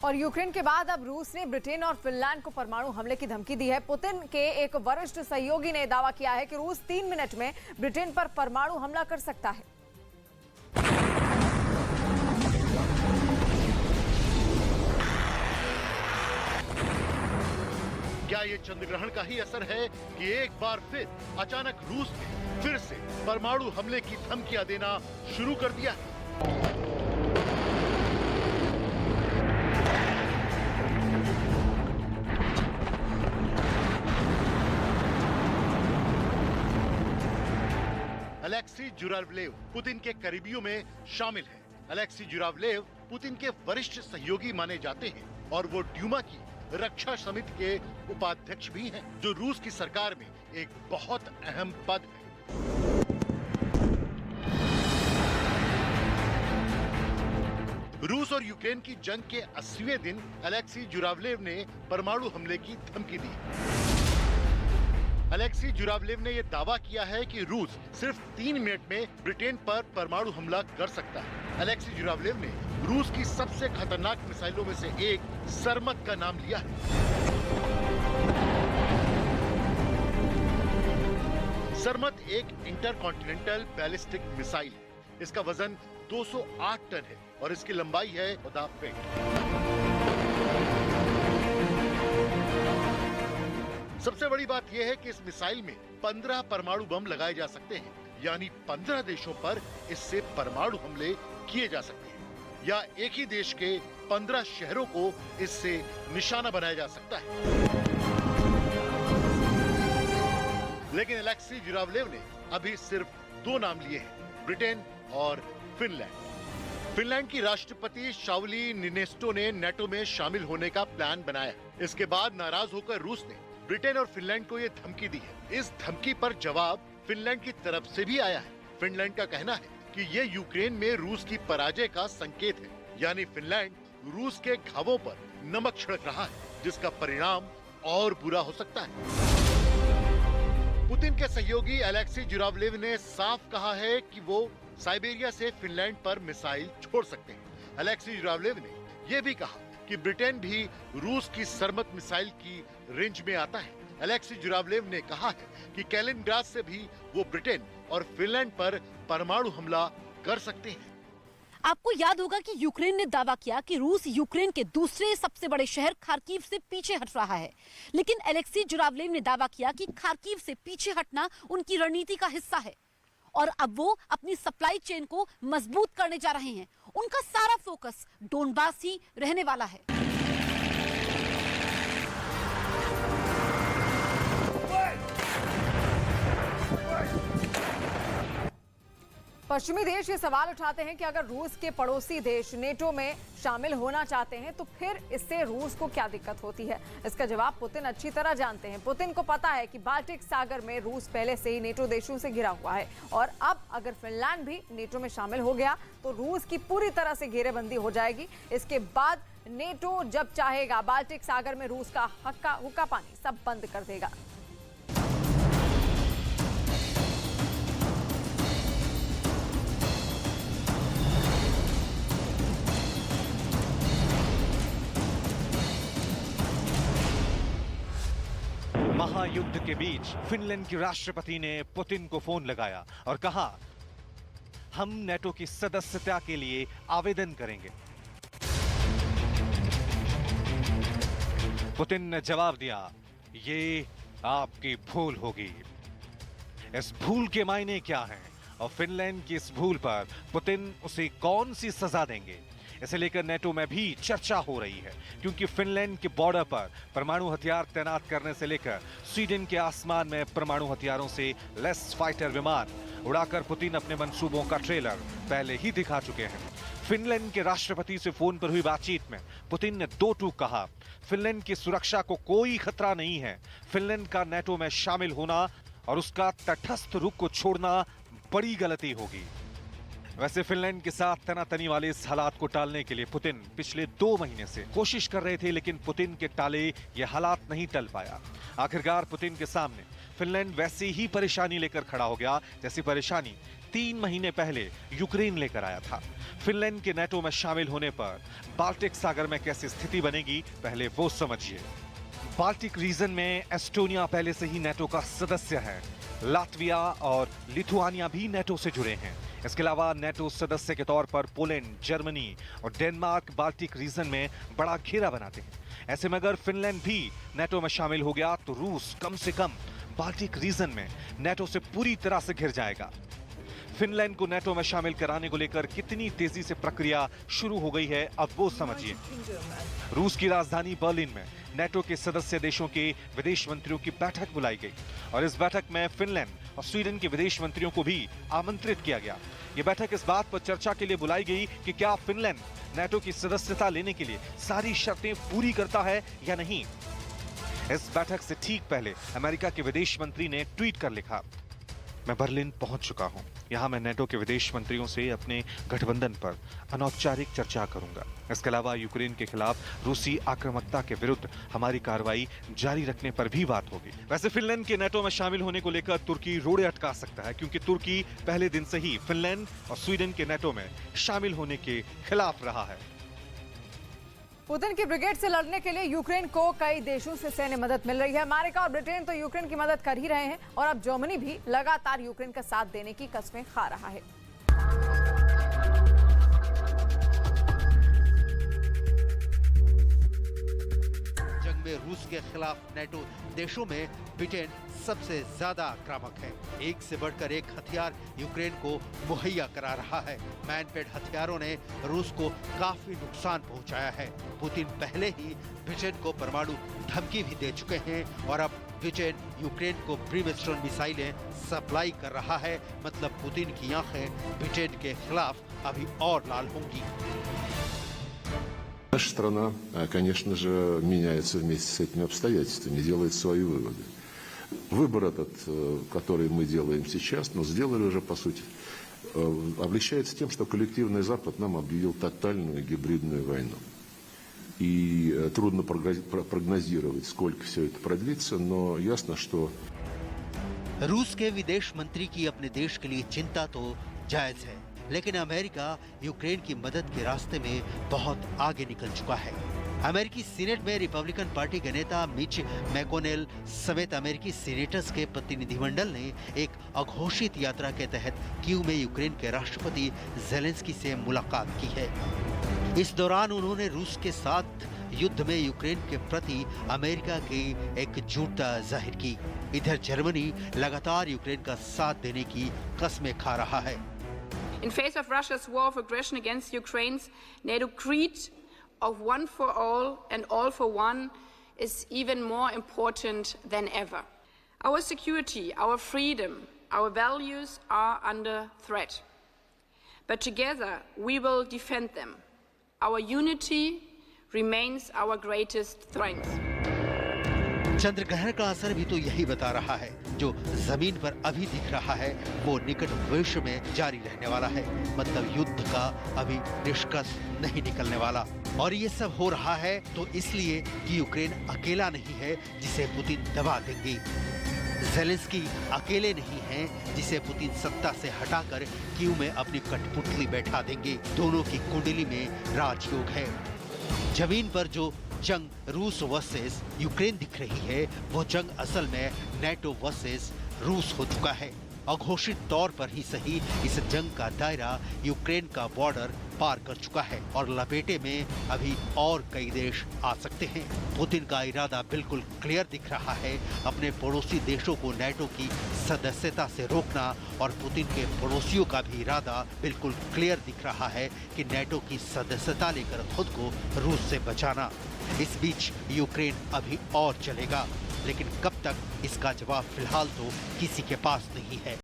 और यूक्रेन के बाद अब रूस ने ब्रिटेन और फिनलैंड को परमाणु हमले की धमकी दी है। पुतिन के एक वरिष्ठ सहयोगी ने दावा किया है कि रूस 3 मिनट में ब्रिटेन पर परमाणु हमला कर सकता है। क्या ये चंद्रग्रहण का ही असर है कि एक बार फिर अचानक रूस ने फिर से परमाणु हमले की धमकियां देना शुरू कर दिया है? अलेक्सी जुरावलेव पुतिन के करीबियों में शामिल है। अलेक्सी जुरावलेव पुतिन के वरिष्ठ सहयोगी माने जाते हैं और वो ड्यूमा की रक्षा समिति के उपाध्यक्ष भी हैं, जो रूस की सरकार में एक बहुत अहम पद है। रूस और यूक्रेन की जंग के 80वें दिन अलेक्सी जुरावलेव ने परमाणु हमले की धमकी दी। अलेक्सी जुरावलेव ने यह दावा किया है कि रूस सिर्फ 3 मिनट में ब्रिटेन पर परमाणु हमला कर सकता है। अलेक्सी जुरावलेव ने रूस की सबसे खतरनाक मिसाइलों में से एक सरमत का नाम लिया है। सरमत एक इंटरकॉन्टिनेंटल बैलिस्टिक मिसाइल है। इसका वजन 208 टन है और इसकी लंबाई है 14 फीट। सबसे बड़ी बात यह है कि इस मिसाइल में 15 परमाणु बम लगाए जा सकते हैं, यानी 15 देशों पर इससे परमाणु हमले किए जा सकते हैं, या एक ही देश के 15 शहरों को इससे निशाना बनाया जा सकता है। लेकिन अलेक्सी जुरावलेव ने अभी सिर्फ 2 नाम लिए हैं, ब्रिटेन और फिनलैंड। फिनलैंड की राष्ट्रपति शाउली निनेस्टो ने नेटो में शामिल होने का प्लान बनाया। इसके बाद नाराज होकर रूस ने ब्रिटेन और फिनलैंड को ये धमकी दी है। इस धमकी पर जवाब फिनलैंड की तरफ से भी आया है। फिनलैंड का कहना है कि ये यूक्रेन में रूस की पराजय का संकेत है, यानी फिनलैंड रूस के घावों पर नमक छिड़क रहा है, जिसका परिणाम और बुरा हो सकता है। पुतिन के सहयोगी अलेक्सी जुरावलेव ने साफ कहा है कि वो साइबेरिया से फिनलैंड पर मिसाइल छोड़ सकते हैं। अलेक्सी जुरावलेव ने यह भी कहा कि ब्रिटेन भी रूस की सरमत मिसाइल की रेंज में आता है। अलेक्सी जुरावलेव ने कहा है कि कैलिनिंग्राड से भी वो ब्रिटेन और फिनलैंड पर परमाणु हमला कर सकते हैं। आपको याद होगा कि यूक्रेन ने दावा किया कि रूस यूक्रेन के दूसरे सबसे बड़े शहर खार्किव से पीछे हट रहा है, लेकिन अलेक्सी जुरावलेव ने दावा किया कि खार्किव से पीछे हटना उनकी रणनीति का हिस्सा है और अब वो अपनी सप्लाई चेन को मजबूत करने जा रहे हैं। उनका सारा फोकस डोनबास ही रहने वाला है। पश्चिमी देश ये सवाल उठाते हैं कि अगर रूस के पड़ोसी देश नेटो में शामिल होना चाहते हैं तो फिर इससे रूस को क्या दिक्कत होती है। इसका जवाब पुतिन अच्छी तरह जानते हैं। पुतिन को पता है कि बाल्टिक सागर में रूस पहले से ही नेटो देशों से घिरा हुआ है और अब अगर फिनलैंड भी नेटो में शामिल हो गया तो रूस की पूरी तरह से घेरेबंदी हो जाएगी। इसके बाद नेटो जब चाहेगा बाल्टिक सागर में रूस का हुक्का पानी सब बंद कर देगा। महायुद्ध के बीच फिनलैंड की राष्ट्रपति ने पुतिन को फोन लगाया और कहा, हम नेटो की सदस्यता के लिए आवेदन करेंगे। पुतिन ने जवाब दिया, ये आपकी भूल होगी। इस भूल के मायने क्या हैं और फिनलैंड की इस भूल पर पुतिन उसे कौन सी सजा देंगे, इसे लेकर नेटो में भी चर्चा हो रही है, क्योंकि फिनलैंड के बॉर्डर पर परमाणु हथियार तैनात करने से लेकर स्वीडन के आसमान में परमाणु हथियारों से लैस फाइटर विमान उड़ाकर पुतिन अपने मंसूबों का ट्रेलर पहले ही दिखा चुके हैं। फिनलैंड के राष्ट्रपति से फोन पर हुई बातचीत में पुतिन ने 2 टूक कहा, फिनलैंड की सुरक्षा को कोई खतरा नहीं है। फिनलैंड का नेटो में शामिल होना और उसका तटस्थ रुख को छोड़ना बड़ी गलती होगी। वैसे फिनलैंड के साथ तनातनी वाले इस हालात को टालने के लिए पुतिन पिछले 2 महीने से कोशिश कर रहे थे, लेकिन पुतिन के टाले ये हालात नहीं टल पाया। आखिरकार पुतिन के सामने फिनलैंड वैसे ही परेशानी लेकर खड़ा हो गया जैसी परेशानी 3 महीने पहले यूक्रेन लेकर आया था। फिनलैंड के नेटो में शामिल होने पर बाल्टिक सागर में कैसी स्थिति बनेगी, पहले वो समझिए। बाल्टिक रीजन में एस्टोनिया पहले से ही नेटो का सदस्य है। लातविया और लिथुआनिया भी नेटो से जुड़े हैं। इसके अलावा नेटो सदस्य के तौर पर पोलैंड, जर्मनी और डेनमार्क बाल्टिक रीजन में बड़ा घेरा बनाते हैं। ऐसे में अगर फिनलैंड भी नेटो में शामिल हो गया तो रूस कम से कम बाल्टिक रीजन में नेटो से पूरी तरह से घिर जाएगा। फिनलैंड को नेटो में शामिल कराने को लेकर कितनी तेजी से प्रक्रिया शुरू हो गई है, अब वो समझिए। रूस की राजधानी बर्लिन में नेटो के सदस्य देशों के विदेश मंत्रियों की बैठक बुलाई गई और इस बैठक में फिनलैंड और स्वीडन के विदेश मंत्रियों को भी आमंत्रित किया गया। यह बैठक इस बात पर चर्चा के लिए बुलाई गई कि क्या फिनलैंड नेटो की सदस्यता लेने के लिए सारी शर्तें पूरी करता है या नहीं। इस बैठक से ठीक पहले अमेरिका के विदेश मंत्री ने ट्वीट कर लिखा, मैं बर्लिन पहुंच चुका हूं। यहां मैं नेटो के विदेश मंत्रियों से अपने गठबंधन पर अनौपचारिक चर्चा करूंगा। इसके अलावा यूक्रेन के खिलाफ रूसी आक्रामकता के विरुद्ध हमारी कार्रवाई जारी रखने पर भी बात होगी। वैसे फिनलैंड के नेटो में शामिल होने को लेकर तुर्की रोड़े अटका सकता है, क्योंकि तुर्की पहले दिन से ही फिनलैंड और स्वीडन के नेटो में शामिल होने के खिलाफ रहा है। पुतिन की ब्रिगेड से लड़ने के लिए यूक्रेन को कई देशों से सैन्य मदद मिल रही है। अमेरिका और ब्रिटेन तो यूक्रेन की मदद कर ही रहे हैं और अब जर्मनी भी लगातार यूक्रेन का साथ देने की कस्में खा रहा है। जंग में रूस के खिलाफ नेटो देशों में ब्रिटेन सबसे ज्यादा आक्रामक है। एक से बढ़कर एक हथियार यूक्रेन को मुहैया करा रहा है। मैनपेड हथियारों ने रूस को काफी नुकसान पहुंचाया है। पुतिन पहले ही ब्रिटेन को परमाणु धमकी भी दे चुके हैं और अब ब्रिटेन यूक्रेन को ब्रिमस्टोन मिसाइलें सप्लाई कर रहा है। मतलब पुतिन की आंखें ब्रिटेन के खिलाफ अभी और लाल होंगी। Наша страна, конечно же, меняется вместе с этими обстоятельствами, делает свои выводы. Выбор этот, который мы делаем сейчас, но сделали уже, по сути, облегчается тем, что коллективный Запад нам объявил тотальную гибридную войну. И трудно прогнозировать, сколько все это продлится, но ясно, что... रूस के विदेश मंत्री की अपने देश के लिए चिंता तो जायज है, लेकिन अमेरिका यूक्रेन की मदद के रास्ते में बहुत आगे निकल चुका है। अमेरिकी सीनेट में रिपब्लिकन पार्टी के नेता मिच मैकोनेल समेत अमेरिकी सीनेटर्स के प्रतिनिधिमंडल ने एक अघोषित यात्रा के तहत कीव में यूक्रेन के राष्ट्रपति जेलेंस्की से मुलाकात की है। इस दौरान उन्होंने रूस के साथ युद्ध में यूक्रेन के प्रति अमेरिका की एकजुटता जाहिर की। इधर जर्मनी लगातार यूक्रेन का साथ देने की कस्में खा रहा है। In face of Russia's war of aggression against Ukraine's NATO creed of one for all and all for one is even more important than ever. Our security, our freedom, our values are under threat. But together we will defend them. Our unity remains our greatest strength. चंद्रग्रहण का असर भी तो यही बता रहा है। जो जमीन पर अभी दिख रहा है वो निकट भविष्य में जारी रहने वाला है। मतलब युद्ध का अभी निष्कर्ष नहीं निकलने वाला। और ये सब हो रहा है तो इसलिए कि यूक्रेन अकेला नहीं है जिसे पुतिन दबा देंगे। जेलेंस्की अकेले नहीं हैं जिसे पुतिन सत्ता से हटाकर कीव में अपनी कठपुतली बैठा देंगे। दोनों की कुंडली में राजयोग है। जमीन पर जो जंग रूस वर्सेस यूक्रेन दिख रही है वो जंग असल में नेटो वर्सेस रूस हो चुका है। अघोषित तौर पर ही सही इस जंग का दायरा यूक्रेन का बॉर्डर पार कर चुका है और लपेटे में अभी और कई देश आ सकते हैं। पुतिन का इरादा बिल्कुल क्लियर दिख रहा है, अपने पड़ोसी देशों को नेटो की सदस्यता से रोकना। और पुतिन के पड़ोसियों का भी इरादा बिल्कुल क्लियर दिख रहा है कि नेटो की सदस्यता लेकर खुद को रूस से बचाना। इस बीच यूक्रेन अभी और चलेगा, लेकिन कब तक इसका जवाब फिलहाल तो किसी के पास नहीं है।